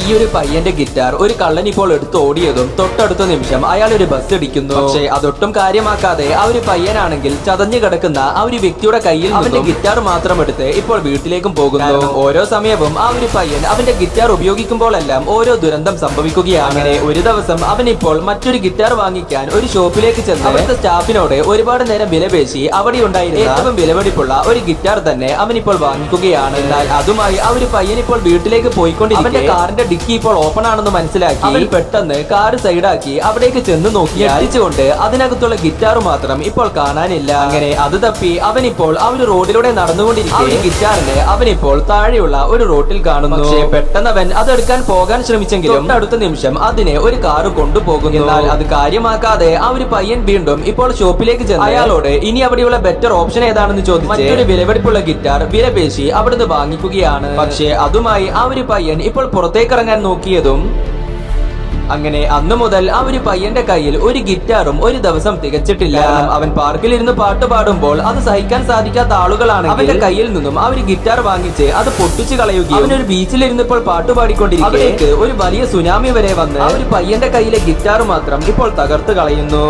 ഈ ഒരു പയ്യന്റെ ഗിറ്റാർ ഒരു കള്ളൻ ഇപ്പോൾ എടുത്ത് ഓടിയതും തൊട്ടടുത്ത നിമിഷം അയാൾ ഒരു ബസ് ഇടിക്കുന്നു. പക്ഷേ അതൊട്ടും കാര്യമാക്കാതെ ആ ഒരു പയ്യനാണെങ്കിൽ ചതഞ്ഞു കിടക്കുന്ന ആ ഒരു വ്യക്തിയുടെ കയ്യിൽ അവന്റെ ഗിറ്റാർ മാത്രം എടുത്ത് ഇപ്പോൾ വീട്ടിലേക്കും പോകുന്നു. ഓരോ സമയവും ആ ഒരു പയ്യൻ അവന്റെ ഗിറ്റാർ ഉപയോഗിക്കുമ്പോഴെല്ലാം ഓരോ ദുരന്തം സംഭവിക്കുകയാണ്. അങ്ങനെ ഒരു ദിവസം അവൻ ഇപ്പോൾ മറ്റൊരു ഗിറ്റാർ വാങ്ങിക്കാൻ ഒരു ഷോപ്പിലേക്ക് ചെന്ന് അവിടുത്തെ സ്റ്റാഫിനോട് ഒരുപാട് നേരം വിലപേശി അവിടെ ഉണ്ടായിരുന്ന ഏറ്റവും വിലപിടിപ്പുള്ള ഒരു ഗിറ്റാർ തന്നെ അവൻ ഇപ്പോൾ വാങ്ങിക്കുകയാണ്. എന്നാൽ അതുമായി ആ ഒരു പയ്യൻ ഇപ്പോൾ വീട്ടിലേക്ക് പോയിക്കൊണ്ടിരിക്കെ അവന്റെ കാറിന്റെ ഡിക്കി ഇപ്പോൾ ഓപ്പൺ ആണെന്ന് മനസ്സിലാക്കി അവൻ പെട്ടെന്ന് കാർ സൈഡാക്കി അവിടേക്ക് ചെന്ന് നോക്കി അടിച്ചുകൊണ്ട് അതിനകത്തുള്ള ഗിറ്റാർ മാത്രം ഇപ്പോൾ കാണാനില്ല. അങ്ങനെ അത് തപ്പി അവൻ ഇപ്പോൾ ആ ഒരു റോഡിലൂടെ നടന്നുകൊണ്ടിരിക്കെ ഗിറ്റാറിനെ അവൻ ഇപ്പോൾ താഴെയുള്ള ഒരു റോട്ടിൽ കാണുന്നു. പക്ഷേ പെട്ടെന്ന് അവൻ അതെടുക്കാൻ പോകാൻ ശ്രമിച്ചെങ്കിലും അടുത്ത നിമിഷം അതിനെ ഒരു കാറ് കൊണ്ടുപോകുന്നു. എന്നാൽ അത് കാര്യമാക്കാതെ ആ ഒരു പയ്യൻ വീണ്ടും ഇപ്പോൾ ഷോപ്പിലേക്ക് ചെന്ന് അയാളോട് ഇനി അവിടെയുള്ള ബെറ്റർ ഓപ്ഷൻ ഏതാണെന്ന് ചോദിച്ച് മറ്റൊരു വിലപിടിപ്പുള്ള ഗിറ്റാർ വിലപേശി അവിടുന്ന് വാങ്ങിക്കുകയാണ്. പക്ഷേ അതുമായി ആ ഒരു പയ്യൻ ഇപ്പോൾ പുറത്തേക്ക് ഇറങ്ങാൻ നോക്കിയതും അങ്ങനെ അന്ന് മുതൽ ആ ഒരു പയ്യന്റെ കയ്യിൽ ഒരു ഗിറ്റാറും ഒരു ദിവസം തികച്ചിട്ടില്ല. അവൻ പാർക്കിൽ ഇരുന്ന് പാട്ട് പാടുമ്പോൾ അത് സഹിക്കാൻ സാധിക്കാത്ത ആളുകളാണ് അവന്റെ കയ്യിൽ നിന്നും ആ ഒരു ഗിറ്റാർ വാങ്ങിച്ച് അത് പൊട്ടിച്ചു കളയുകയും അവനൊരു ബീച്ചിലിരുന്നപ്പോൾ പാട്ട് പാടിക്കൊണ്ടിരിക്കുകയും ഒരു വലിയ സുനാമി വരെ വന്ന് ആ ഒരു പയ്യന്റെ കയ്യിലെ ഗിറ്റാർ മാത്രം ഇപ്പോൾ തകർത്ത് കളയുന്നു.